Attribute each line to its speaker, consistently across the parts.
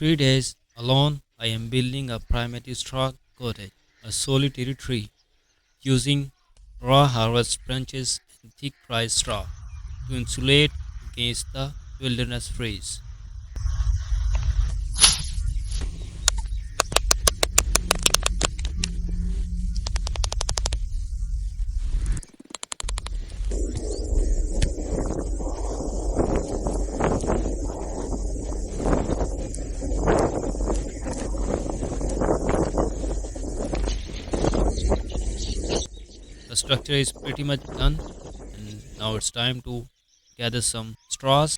Speaker 1: 3 days alone, I am building a primitive straw cottage, a solitary tree, using raw harvest branches and thick dry straw to insulate against the wilderness freeze. The structure is pretty much done, and now it's time to gather some straws.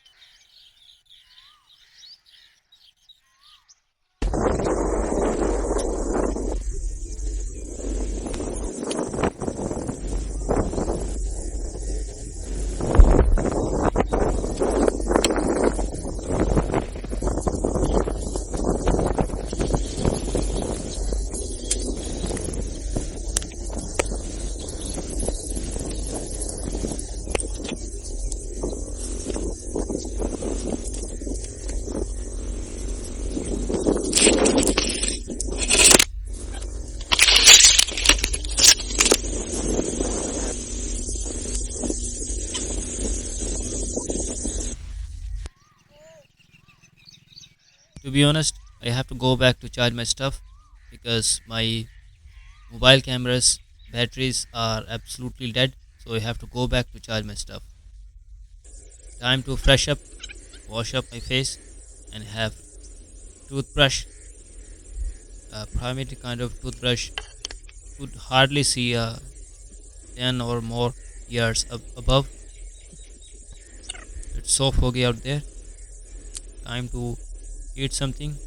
Speaker 1: To be honest, I have to go back to charge my stuff because my mobile camera's batteries are absolutely dead. So I have to go back to charge my stuff. Time to fresh up, wash up my face, and have toothbrush. A primitive kind of toothbrush could hardly see 10 or more years above. It's so foggy out there. Time to eat something.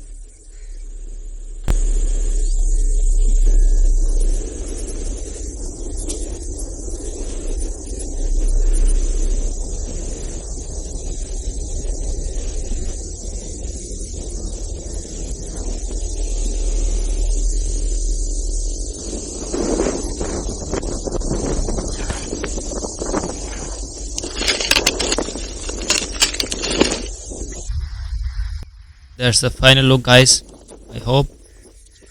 Speaker 1: That's the final look, guys. I hope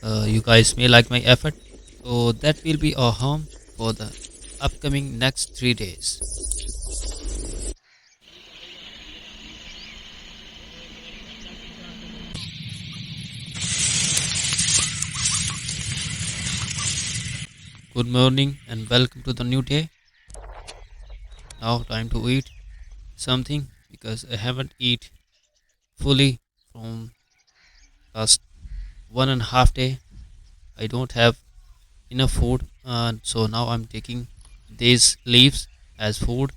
Speaker 1: you guys may like my effort. So that will be our home for the upcoming next 3 days. Good morning and welcome to the new day. Now time to eat something because I haven't eat fully from last 1.5 day. I don't have enough food, and so now I'm taking these leaves as food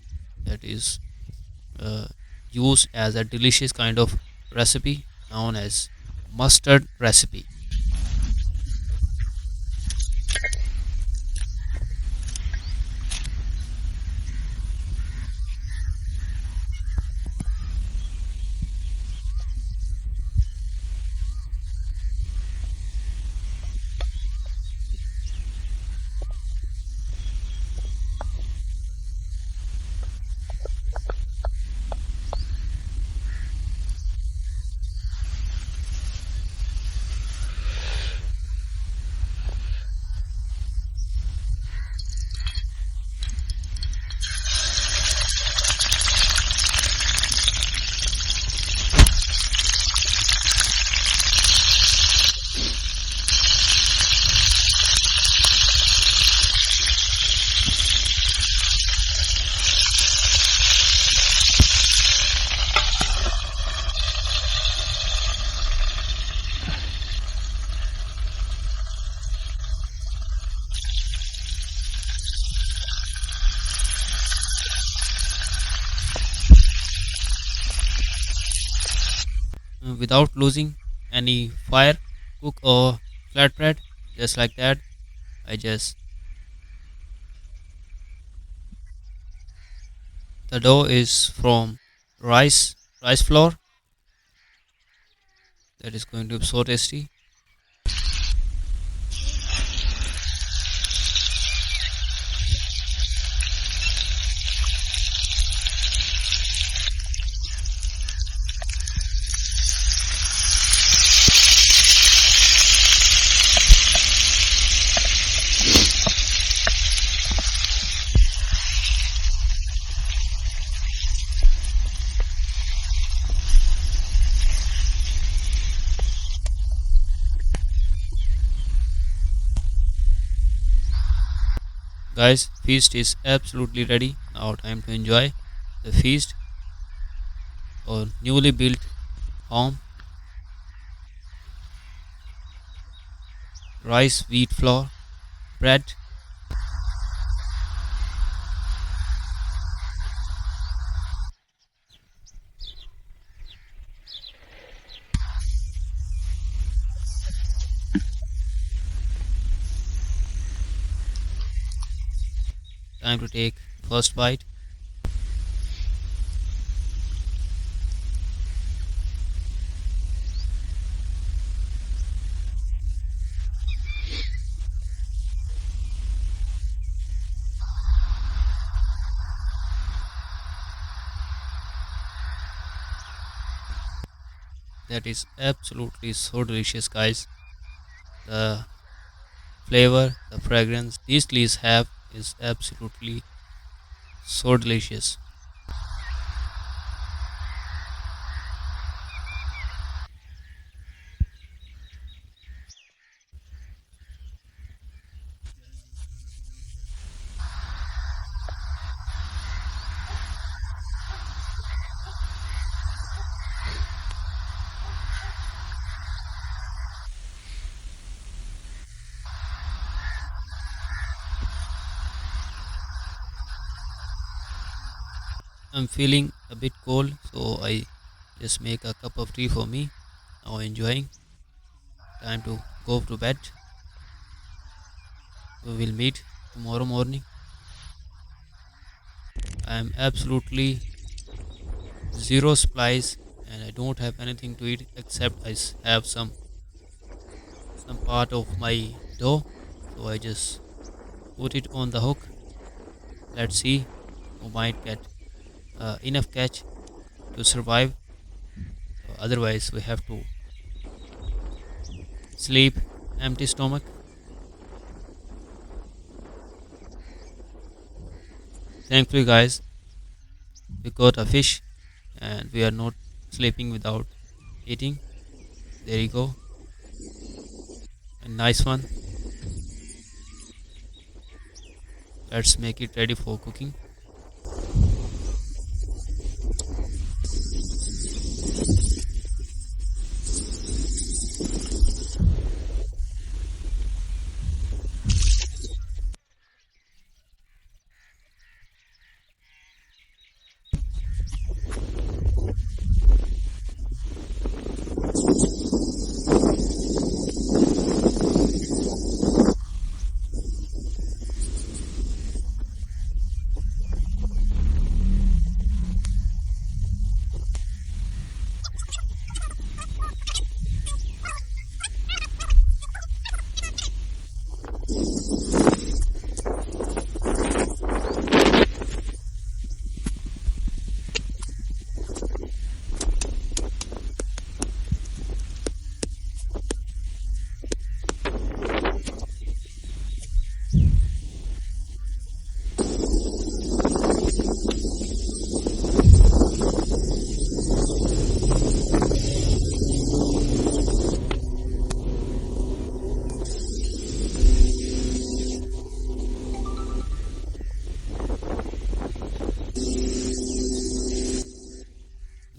Speaker 1: that is uh, used as a delicious kind of recipe known as mustard recipe. Without losing any fire, cook or flatbread just like that. I just The dough is from rice flour that is going to be so tasty. Guys, feast is absolutely ready. Now time to enjoy the feast or newly built home. Rice, wheat flour, bread. Time to take first bite. That is absolutely so delicious, guys. The flavor, the fragrance these leaves have is absolutely so delicious. I'm feeling a bit cold, so I just make a cup of tea for me. Now enjoying. Time to go to bed. We will meet tomorrow morning. I am absolutely zero supplies and I don't have anything to eat except have some part of my dough. So I just put it on the hook. Let's see who might get enough catch to survive. Otherwise, we have to sleep empty stomach. Thankfully, guys, we got a fish and we are not sleeping without eating. There you go. A nice one. Let's make it ready for cooking.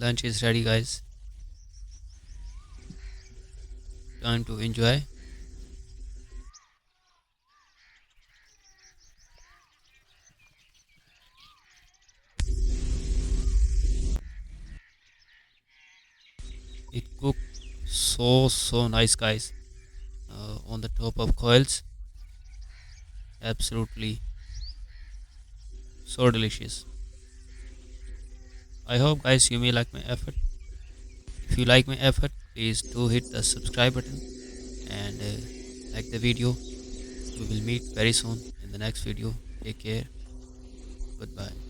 Speaker 1: Lunch is ready, guys. Time to enjoy. It cooked so nice, guys. On the top of coils, absolutely so delicious. I hope, guys, you may like my effort. If you like my effort, please do hit the subscribe button and like the video. We will meet very soon in the next video. Take care. Goodbye.